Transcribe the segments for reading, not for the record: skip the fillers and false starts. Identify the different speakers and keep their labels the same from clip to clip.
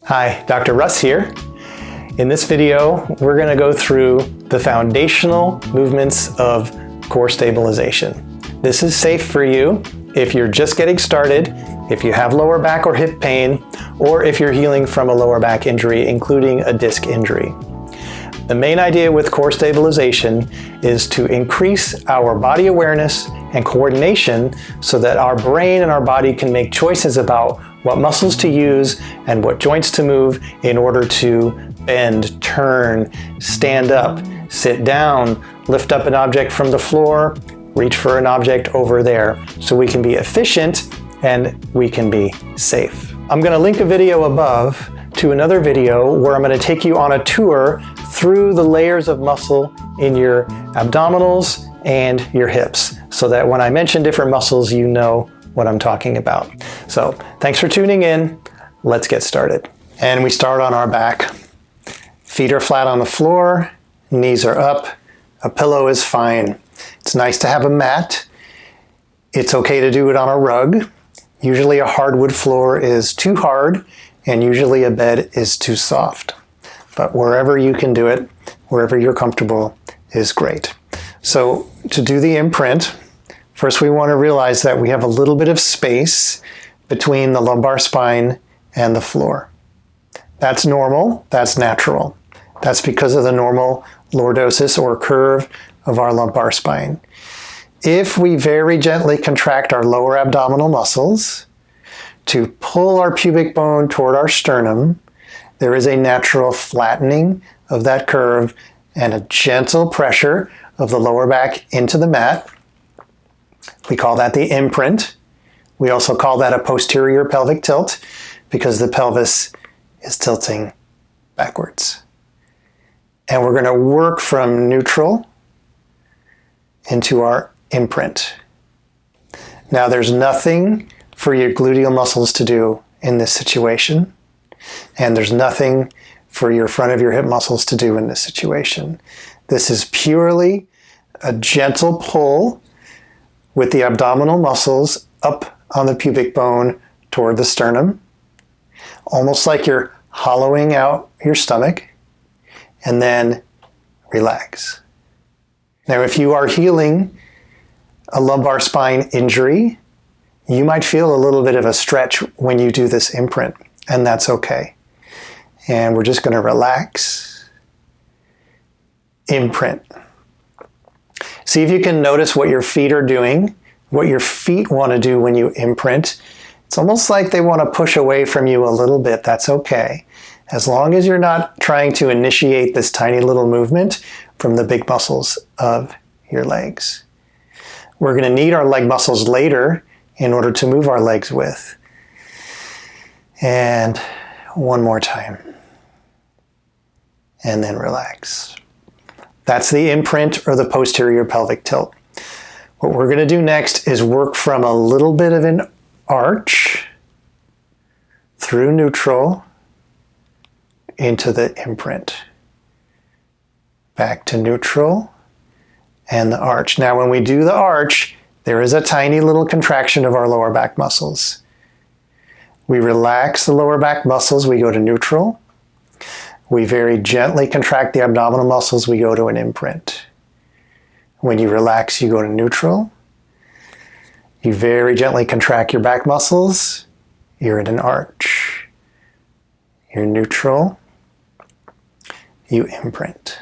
Speaker 1: Hi, Dr. Russ here. In this video, we're going to go through the foundational movements of core stabilization. This is safe for you if you're just getting started, if you have lower back or hip pain, or if you're healing from a lower back injury, including a disc injury. The main idea with core stabilization is to increase our body awareness and coordination so that our brain and our body can make choices about what muscles to use and what joints to move in order to bend, turn, stand up, sit down, lift up an object from the floor, reach for an object over there, so we can be efficient and we can be safe. I'm going to link a video above to another video where I'm going to take you on a tour through the layers of muscle in your abdominals and your hips, so that when I mention different muscles, you know what I'm talking about. So thanks for tuning in. Let's get started. And we start on our back. Feet are flat on the floor, knees are up, a pillow is fine. It's nice to have a mat. It's okay to do it on a rug. Usually a hardwood floor is too hard, and usually a bed is too soft. But wherever you can do it, wherever you're comfortable, is great. So to do the imprint, first we want to realize that we have a little bit of space between the lumbar spine and the floor. That's normal, that's natural. That's because of the normal lordosis or curve of our lumbar spine. If we very gently contract our lower abdominal muscles to pull our pubic bone toward our sternum, there is a natural flattening of that curve and a gentle pressure of the lower back into the mat. We call that the imprint. We also call that a posterior pelvic tilt because the pelvis is tilting backwards. And we're going to work from neutral into our imprint. Now there's nothing for your gluteal muscles to do in this situation, and there's nothing for your front of your hip muscles to do in this situation. This is purely a gentle pull with the abdominal muscles up on the pubic bone toward the sternum, almost like you're hollowing out your stomach, and then relax. Now, if you are healing a lumbar spine injury, you might feel a little bit of a stretch when you do this imprint, and that's okay. And we're just going to relax, imprint. See if you can notice what your feet are doing, what your feet want to do when you imprint. It's almost like they want to push away from you a little bit. That's okay. As long as you're not trying to initiate this tiny little movement from the big muscles of your legs. We're going to need our leg muscles later in order to move our legs with. And one more time. And then relax. That's the imprint or the posterior pelvic tilt. What we're going to do next is work from a little bit of an arch through neutral into the imprint. Back to neutral and the arch. Now when we do the arch, there is a tiny little contraction of our lower back muscles. We relax the lower back muscles, we go to neutral. We very gently contract the abdominal muscles, we go to an imprint. When you relax, you go to neutral. You very gently contract your back muscles, you're in an arch. You're neutral, you imprint.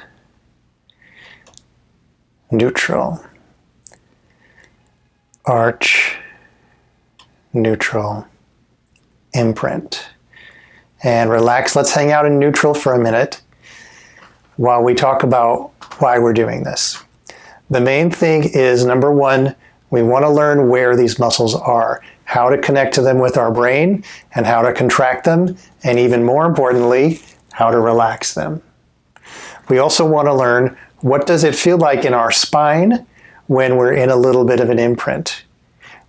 Speaker 1: Neutral, arch, neutral, imprint. And relax. Let's hang out in neutral for a minute while we talk about why we're doing this. The main thing is, number one, we want to learn where these muscles are, how to connect to them with our brain, and how to contract them, and even more importantly, how to relax them. We also want to learn what does it feel like in our spine when we're in a little bit of an imprint.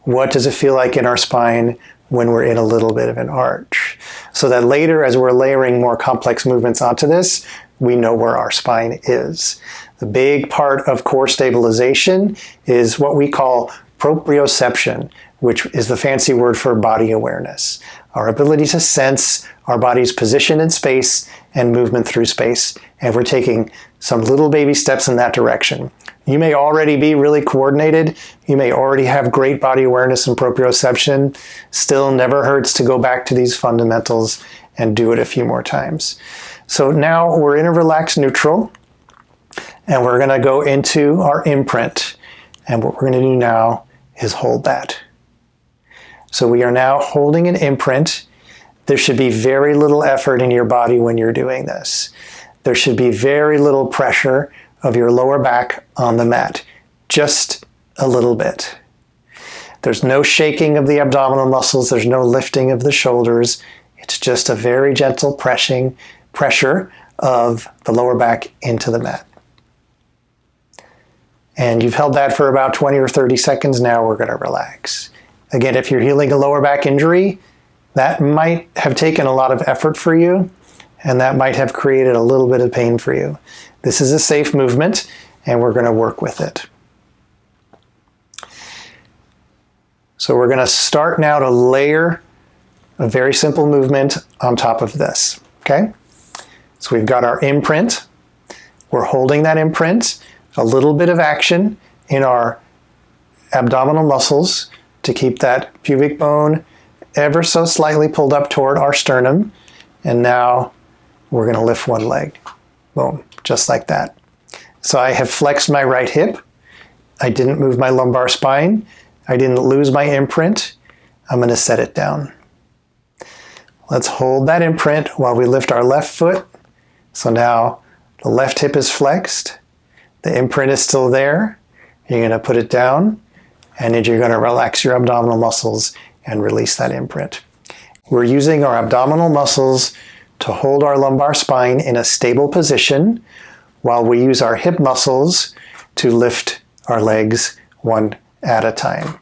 Speaker 1: What does it feel like in our spine when we're in a little bit of an arch? So that later, as we're layering more complex movements onto this, we know where our spine is. The big part of core stabilization is what we call proprioception, which is the fancy word for body awareness. our ability to sense our body's position in space and movement through space. And we're taking some little baby steps in that direction. You may already be really coordinated. You may already have great body awareness and proprioception. Still, never hurts to go back to these fundamentals and do it a few more times. So now we're in a relaxed neutral, and we're going to go into our imprint. And what we're going to do now is hold that. So we are now holding an imprint. There should be very little effort in your body when you're doing this. There should be very little pressure of your lower back on the mat, just a little bit. There's no shaking of the abdominal muscles, there's no lifting of the shoulders. It's just a very gentle pressure of the lower back into the mat. And you've held that for about 20 or 30 seconds. Now we're going to relax. Again, if you're healing a lower back injury, that might have taken a lot of effort for you, and that might have created a little bit of pain for you. This is a safe movement, and we're going to work with it. So we're going to start now to layer a very simple movement on top of this, okay? So we've got our imprint. We're holding that imprint, a little bit of action in our abdominal muscles to keep that pubic bone ever so slightly pulled up toward our sternum. And now we're going to lift one leg. Boom, just like that. So I have flexed my right hip. I didn't move my lumbar spine. I didn't lose my imprint. I'm going to set it down. Let's hold that imprint while we lift our left foot. So now the left hip is flexed. The imprint is still there. You're going to put it down, and then you're going to relax your abdominal muscles and release that imprint. We're using our abdominal muscles to hold our lumbar spine in a stable position while we use our hip muscles to lift our legs one at a time.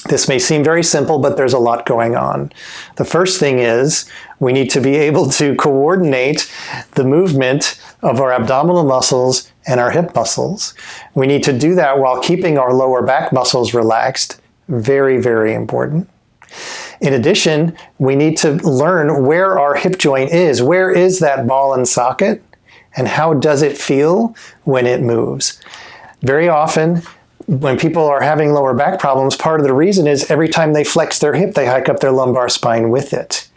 Speaker 1: This may seem very simple, but there's a lot going on. The first thing is we need to be able to coordinate the movement of our abdominal muscles and our hip muscles. We need to do that while keeping our lower back muscles relaxed. Very, very important. In addition, we need to learn where our hip joint is. Where is that ball and socket? And how does it feel when it moves? Very often, when people are having lower back problems, part of the reason is every time they flex their hip, they hike up their lumbar spine with it.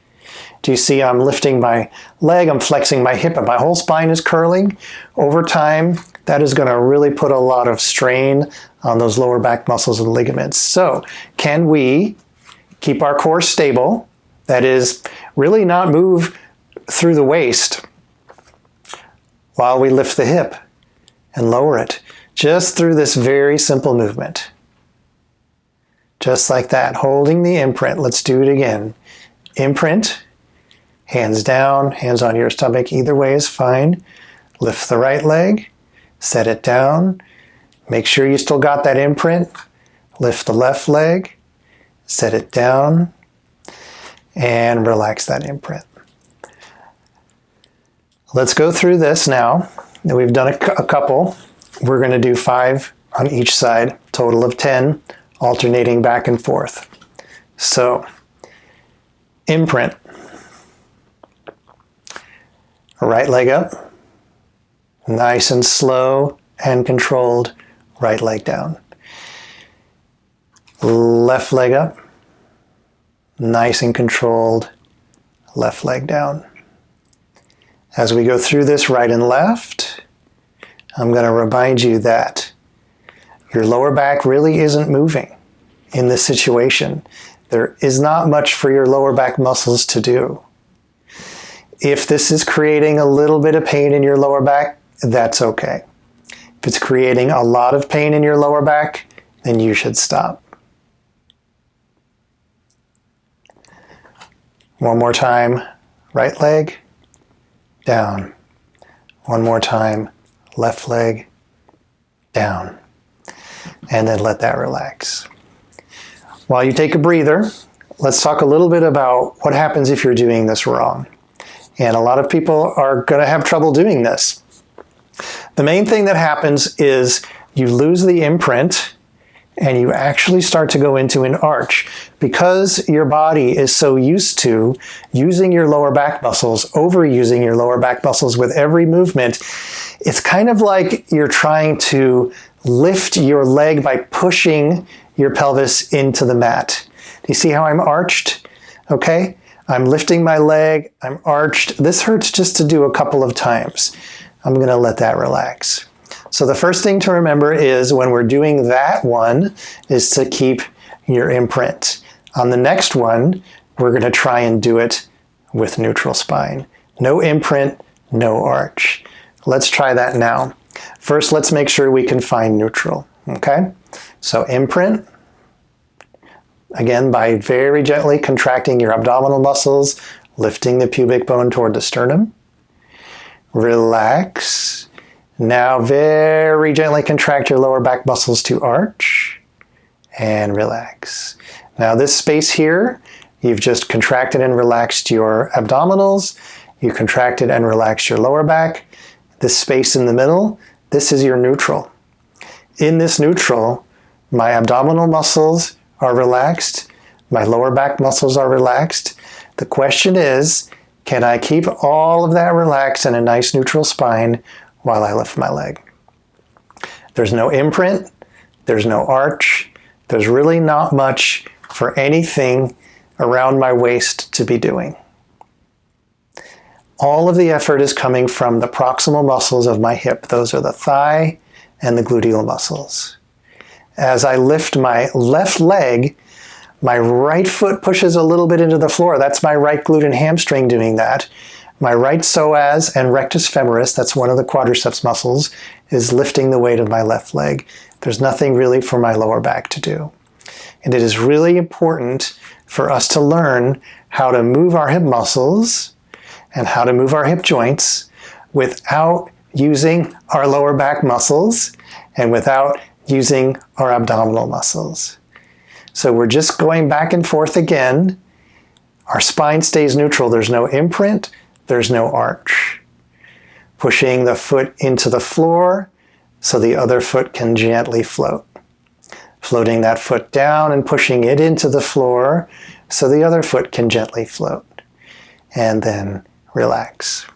Speaker 1: Do you see I'm lifting my leg, I'm flexing my hip, and my whole spine is curling? Over time, that is going to really put a lot of strain on those lower back muscles and ligaments. So, can we keep our core stable? That is, really not move through the waist while we lift the hip and lower it. Just through this very simple movement. Just like that, holding the imprint. Let's do it again. Imprint, hands down, hands on your stomach, either way is fine. Lift the right leg, set it down. Make sure you still got that imprint. Lift the left leg, set it down, and relax that imprint. Let's go through this now. We've done a couple. We're going to do 5 on each side, total of 10, alternating back and forth. So, imprint. Right leg up, nice and slow and controlled, right leg down. Left leg up, nice and controlled, left leg down. As we go through this right and left, I'm going to remind you that your lower back really isn't moving in this situation. There is not much for your lower back muscles to do. If this is creating a little bit of pain in your lower back, that's okay. If it's creating a lot of pain in your lower back, then you should stop. One more time, right leg, down. One more time, left leg, down. And then let that relax. While you take a breather, let's talk a little bit about what happens if you're doing this wrong. And a lot of people are going to have trouble doing this. The main thing that happens is you lose the imprint and you actually start to go into an arch. Because your body is so used to using your lower back muscles, overusing your lower back muscles with every movement, it's kind of like you're trying to lift your leg by pushing your pelvis into the mat. Do you see how I'm arched? Okay? I'm lifting my leg, I'm arched. This hurts just to do a couple of times. I'm going to let that relax. So the first thing to remember is when we're doing that one is to keep your imprint. On the next one, we're going to try and do it with neutral spine. No imprint, no arch. Let's try that now. First, let's make sure we can find neutral. Okay? So imprint. Again, by very gently contracting your abdominal muscles, lifting the pubic bone toward the sternum. Relax. Now very gently contract your lower back muscles to arch and relax. Now this space here, you've just contracted and relaxed your abdominals, you contracted and relaxed your lower back. This space in the middle, this is your neutral. In this neutral, my abdominal muscles are relaxed, my lower back muscles are relaxed. The question is, can I keep all of that relaxed in a nice neutral spine while I lift my leg? There's no imprint, there's no arch, there's really not much for anything around my waist to be doing. All of the effort is coming from the proximal muscles of my hip. Those are the thigh and the gluteal muscles. As I lift my left leg, my right foot pushes a little bit into the floor. That's my right glute and hamstring doing that. My right psoas and rectus femoris, that's one of the quadriceps muscles, is lifting the weight of my left leg. There's nothing really for my lower back to do. And it is really important for us to learn how to move our hip muscles and how to move our hip joints without using our lower back muscles and without using our abdominal muscles. So we're just going back and forth again. Our spine stays neutral. There's no imprint. There's no arch. Pushing the foot into the floor so the other foot can gently float. Floating that foot down and pushing it into the floor so the other foot can gently float. And then relax.